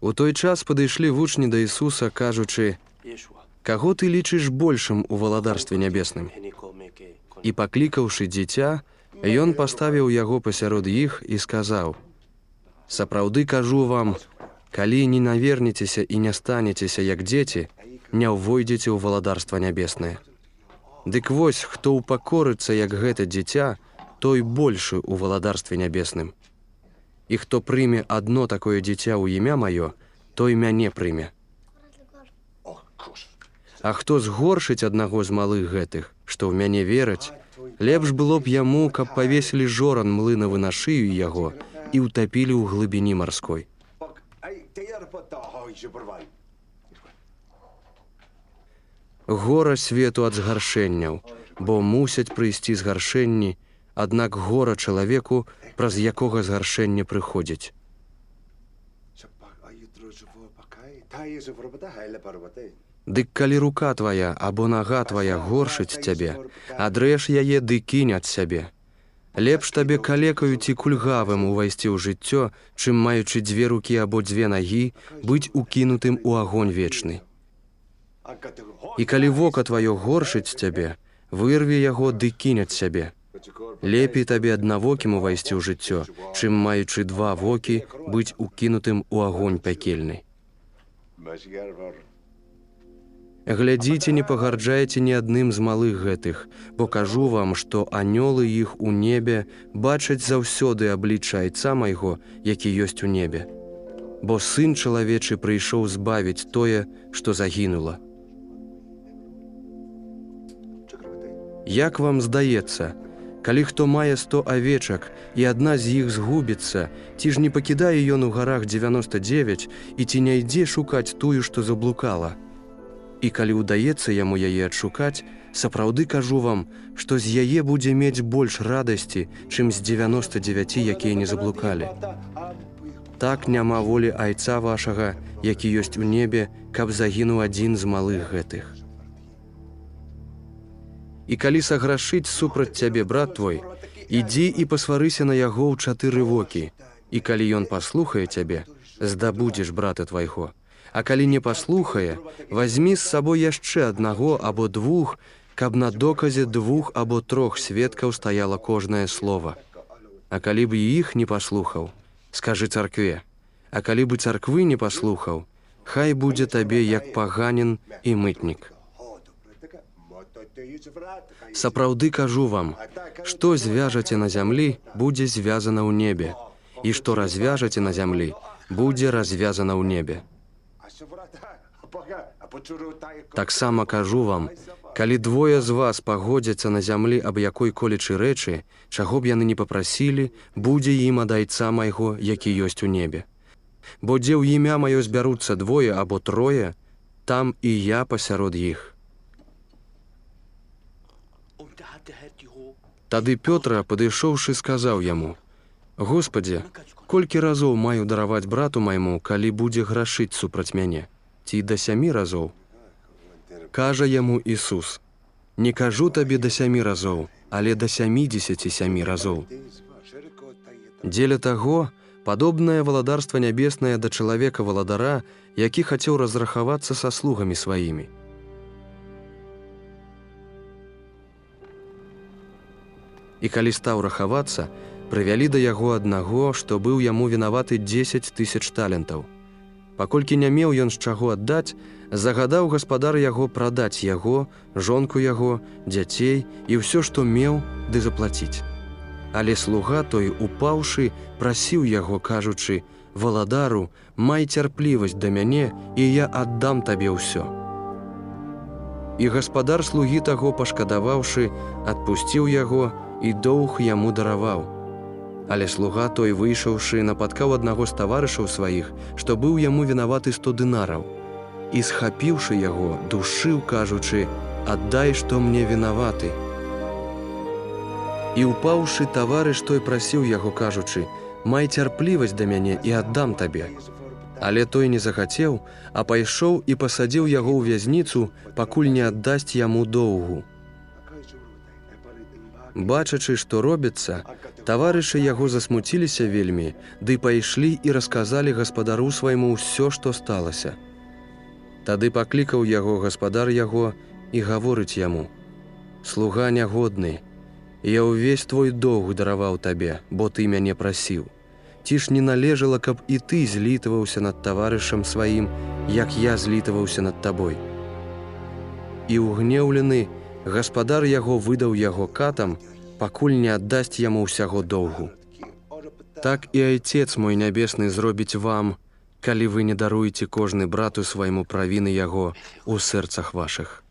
У той час падышлі вучні да Ісуса, кажучы: «Каго ты лічыш большым у валадарстве нябесным?» І паклікаўшы дзіця, ён паставіў яго пасярод іх і сказаў: «Сапраўды кажу вам, калі не навернецеся і не станецеся як дзеці, не ўвойдзеце ў валадарства нябеснае. Дык вось, хто ўпакорыцца як гэта дзіця, той большы ў валадарстве нябесным. І хто прыме адно такое дзіця ў імя маё, той мяне прыме. А хто згоршыць аднаго з малых гэтых, што ў мяне вераць, лепш было б яму, каб павесілі жоран млынавы на шыю яго і ўтапілі ў глыбіні марской». Гора свету ад згаршэнняў, бо мусяць прыйсці згаршэнні, аднак гора чалавеку, праз якога згаршэнне прыходзіць. Дык калі рука твая або нага твая горшыць цябе, адрэж яе ды кінь ад сябе. Лепш табе калекаю ці кульгавым увайсці ў жыццё, чым маючы дзве рукі або дзве нагі, быць укінутым у агонь вечны. І калі вока тваё горшыць цябе, вырві яго ды кінь ад сябе. Лепей табе аднавокім увайсці ў жыццё, чым маючы два вокі, быць укінутым у агонь пякельны. Глядзіце, не пагарджайце ні адным з малых гэтых, бо кажу вам, што анёлы іх у небе бачаць заўсёды аблічча Айца майго, які ёсць у небе. Бо Сын чалавечы прыйшоў збавіць тое, што загінула. Як вам здаецца, калі хто мае 100 авечак, і адна з іх згубіцца, ці ж не пакідае ён у гарах 99, і ці не ідзе шукаць тую, што заблукала? І калі ўдаецца яму яе адшукаць, сапраўды кажу вам, што з яе будзе мець больш радасці, чым з 99, якія не заблукалі. Так няма волі Айца вашага, які ёсць у небе, каб загінуў адзін з малых гэтых. І калі саграшыць супраць цябе брат твой, ідзі і пасварыся на яго ў 4 вокі, і калі ён паслухае цябе, здабудзеш брата твайго. А калі не паслухае, вазьмі з сабой яшчэ аднаго або 2, каб на доказе 2 або 3 сведкаў стаяла кожнае слова. А калі б і іх не паслухаў, скажы царкве. А калі бы царквы не паслухаў, хай будзе табе як паганін і мытнік. Сапраўды кажу вам, што звяжаце на зямлі, будзе звязана ў небе, і што развяжаце на зямлі, будзе развязана ў небе. Таксама кажу вам, калі 2 з вас пагодзяцца на зямлі аб якой-колечы рэчы, чаго б яны не папрасілі, будзе ім ад Айца майго, які ёсць у небе. Бо дзе ў імя маё збяруцца 2 або 3, там і я пасярод іх. Тады Пётра, падышоўшы, сказаў яму: «Господзе, колькі разоў маю дараваць брату майму, калі будзе грашыць супраць мяне? Ці да 7 разоў?» Кажа яму Ісус: «Не кажу табе да 7 разоў, але да 77 разоў». Дзеля таго, падобнае валадарства нябеснае да чалавека-валадара, які хацеў разрахавацца са слугамі сваімі. І калі стаў рахавацца, прывялі да яго аднаго, што быў яму вінаваты 10 000 талентаў. Паколькі не меў ён з чаго аддаць, загадаў гаспадар яго прадаць яго, жонку яго, дзяцей і ўсё, што меў, ды заплаціць. Але слуга той, упаўшы, прасіў яго, кажучы: «Валадару, май цярплівасць да мяне, і я аддам табе ўсё». І гаспадар слугі таго, пашкадаваўшы, адпусціў яго і доўг яму дараваў. Але слуга той, выйшаўшы, напаткаў аднаго з таварышаў сваіх, што быў яму вінаваты 100 дынараў. І, схапіўшы яго, душыў, кажучы: «Аддай, што мне вінаваты». І, упаўшы, таварыш той прасіў яго, кажучы: «Май цярплівасць да мяне і аддам табе». Але той не захацеў, а пайшоў і пасадзіў яго ў вязніцу, пакуль не аддасць яму доўгу. Бачачы, што робіцца, таварышы яго засмуціліся вельмі, ды пайшлі і расказалі гаспадару свайму ўсё, што сталася. Тады паклікаў яго гаспадар яго і гаворыць яму: «Слуга нягодны, я ўвесь твой доўг дараваў табе, бо ты мяне прасіў. Ці ж не належала, каб і ты злітаваўся над таварышам сваім, як я злітаваўся над табой?» І ўгнеўлены гаспадар яго выдаў яго катам, пакуль не аддасць яму ўсяго доўгу. Так і Айцец мой нябесны зробіць вам, калі вы не даруеце кожны брату свайму правіны яго ў сэрцах вашых.